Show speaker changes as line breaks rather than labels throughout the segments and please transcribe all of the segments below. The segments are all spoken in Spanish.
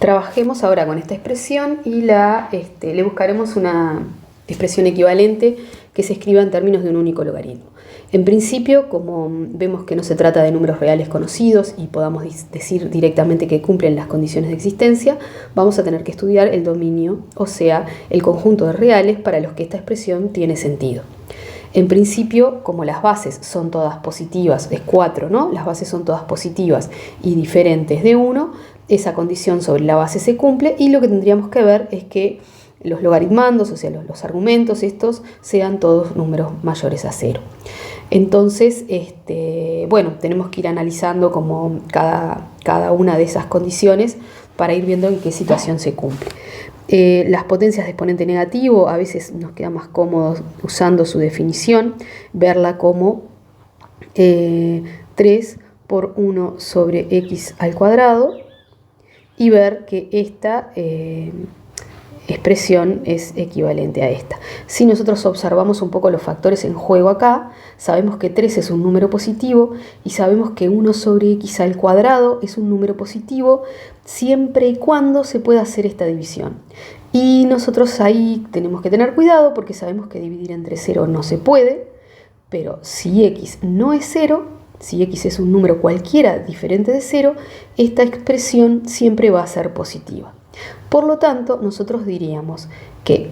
Trabajemos ahora con esta expresión y le buscaremos una expresión equivalente que se escriba en términos de un único logaritmo. En principio, como vemos que no se trata de números reales conocidos y podamos decir directamente que cumplen las condiciones de existencia, vamos a tener que estudiar el dominio, o sea, el conjunto de reales para los que esta expresión tiene sentido. En principio, como las bases son todas positivas, es 4, ¿no? Las bases son todas positivas y diferentes de 1, esa condición sobre la base se cumple y lo que tendríamos que ver es que los logaritmandos, o sea, los argumentos estos, sean todos números mayores a 0. Entonces, bueno, tenemos que ir analizando como cada una de esas condiciones para ir viendo en qué situación se cumple. Las potencias de exponente negativo a veces nos queda más cómodo usando su definición, verla como 3 por 1 sobre x al cuadrado y ver que esta expresión es equivalente a esta. Si nosotros observamos un poco los factores en juego acá, sabemos que 3 es un número positivo y sabemos que 1 sobre x al cuadrado es un número positivo siempre y cuando se pueda hacer esta división. Y nosotros ahí tenemos que tener cuidado porque sabemos que dividir entre 0 no se puede, pero si x no es 0, si x es un número cualquiera diferente de 0, esta expresión siempre va a ser positiva. Por lo tanto, nosotros diríamos que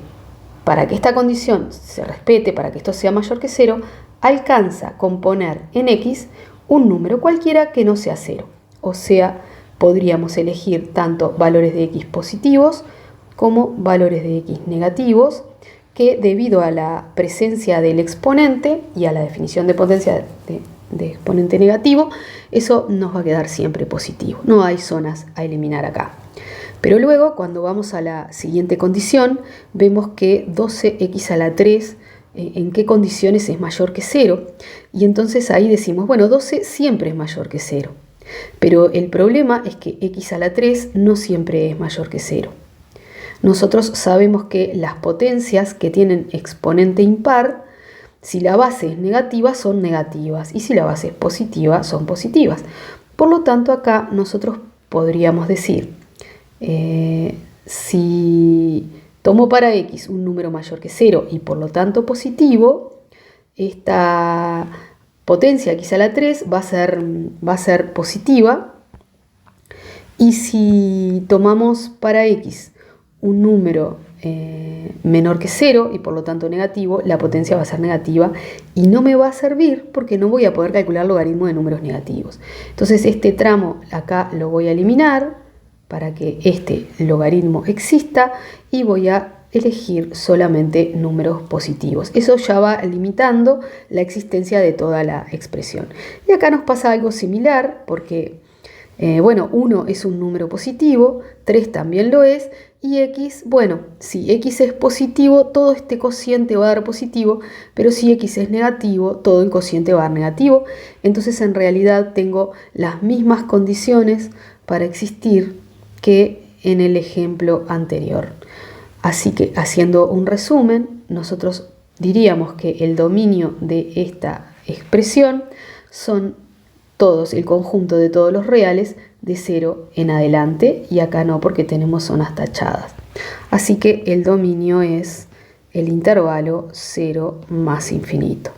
para que esta condición se respete, para que esto sea mayor que 0, alcanza con poner en x un número cualquiera que no sea 0. O sea, podríamos elegir tanto valores de x positivos como valores de x negativos, que debido a la presencia del exponente y a la definición de potencia de exponente negativo, eso nos va a quedar siempre positivo. No hay zonas a eliminar acá. Pero luego, cuando vamos a la siguiente condición, vemos que 12x a la 3, ¿en qué condiciones es mayor que 0? Y entonces ahí decimos, bueno, 12 siempre es mayor que 0. Pero el problema es que x a la 3 no siempre es mayor que 0. Nosotros sabemos que las potencias que tienen exponente impar, si la base es negativa, son negativas, y si la base es positiva, son positivas. Por lo tanto, acá nosotros podríamos decir, si tomo para x un número mayor que 0 y por lo tanto positivo, esta potencia x a la 3 va a ser positiva. Y si tomamos para x un número menor que 0 y por lo tanto negativo, la potencia va a ser negativa y no me va a servir porque no voy a poder calcular logaritmo de números negativos. Entonces este tramo acá lo voy a eliminar para que este logaritmo exista y voy a elegir solamente números positivos. Eso ya va limitando la existencia de toda la expresión. Y acá nos pasa algo similar porque, bueno, 1 es un número positivo, 3 también lo es, y x, bueno, si x es positivo, todo este cociente va a dar positivo, pero si x es negativo, todo el cociente va a dar negativo. Entonces en realidad tengo las mismas condiciones para existir que en el ejemplo anterior. Así que haciendo un resumen, nosotros diríamos que el dominio de esta expresión son todos, el conjunto de todos los reales de 0 en adelante, y acá no porque tenemos zonas tachadas. Así que el dominio es el intervalo 0 más infinito.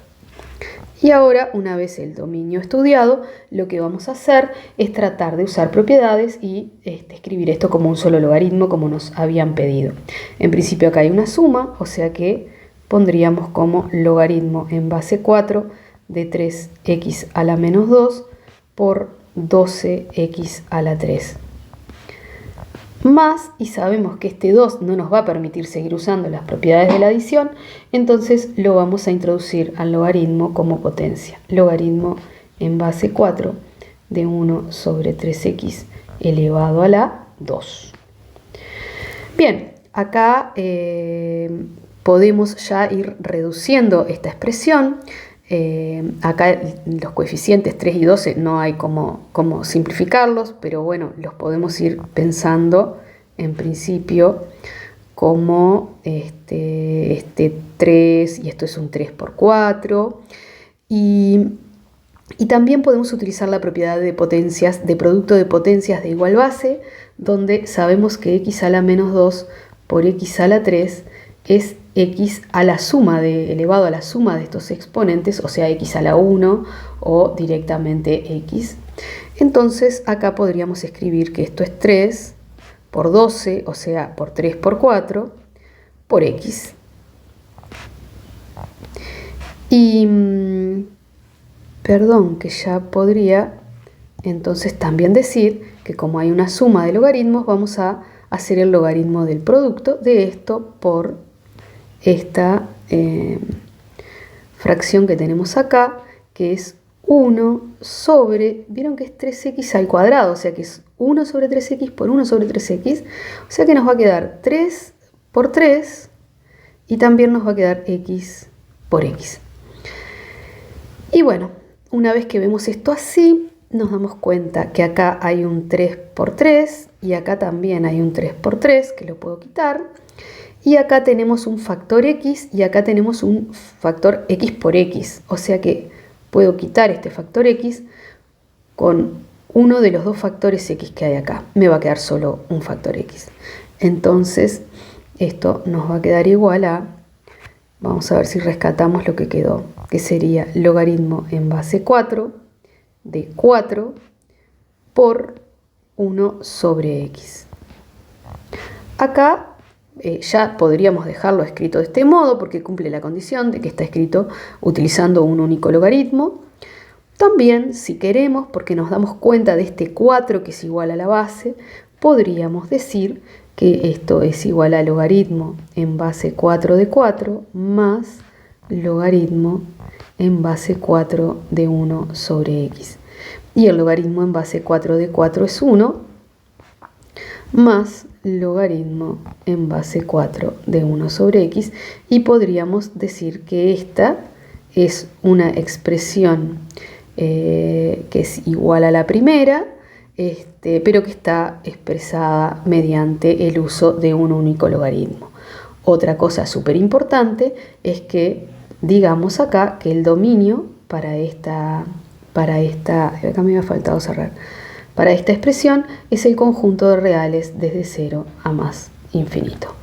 Y ahora, una vez el dominio estudiado, lo que vamos a hacer es tratar de usar propiedades y escribir esto como un solo logaritmo como nos habían pedido. En principio acá hay una suma, o sea que pondríamos como logaritmo en base 4 de 3x a la menos 2 por 12x a la 3. Más, y sabemos que este 2 no nos va a permitir seguir usando las propiedades de la adición, entonces lo vamos a introducir al logaritmo como potencia. Logaritmo en base 4 de 1 sobre 3x elevado a la 2. Bien, acá podemos ya ir reduciendo esta expresión. Acá los coeficientes 3 y 12 no hay como simplificarlos, pero bueno, los podemos ir pensando en principio como este 3, y esto es un 3 por 4, y Y también podemos utilizar la propiedad de potencias, de producto de potencias de igual base, donde sabemos que x a la menos 2 por x a la 3 es x a la suma elevado a la suma de estos exponentes, o sea, x a la 1 o directamente x. Entonces acá podríamos escribir que esto es 3 por 12, o sea, por 3 por 4, por x. Y, perdón, que ya podría entonces también decir que como hay una suma de logaritmos, vamos a hacer el logaritmo del producto de esto por esta fracción que tenemos acá, que es 1 sobre, vieron que es 3x al cuadrado, o sea que es 1 sobre 3x por 1 sobre 3x, o sea que nos va a quedar 3 por 3 y también nos va a quedar x por x. Y bueno, una vez que vemos esto así, nos damos cuenta que acá hay un 3 por 3 y acá también hay un 3 por 3, que lo puedo quitar. Y acá tenemos un factor x y acá tenemos un factor x por x. O sea que puedo quitar este factor x con uno de los dos factores x que hay acá. Me va a quedar solo un factor x. Entonces, esto nos va a quedar igual a, vamos a ver si rescatamos lo que quedó, que sería logaritmo en base 4 de 4 por 1 sobre x. Acá ya podríamos dejarlo escrito de este modo porque cumple la condición de que está escrito utilizando un único logaritmo. También, si queremos, porque nos damos cuenta de este 4 que es igual a la base, podríamos decir que esto es igual a logaritmo en base 4 de 4 más logaritmo en base 4 de 1 sobre x. Y el logaritmo en base 4 de 4 es 1 más logaritmo en base 4 de 1 sobre x. Y podríamos decir que esta es una expresión que es igual a la primera, pero que está expresada mediante el uso de un único logaritmo. Otra cosa súper importante es que digamos acá que el dominio para esta, acá me había faltado cerrar, para esta expresión es el conjunto de reales desde 0 a más infinito.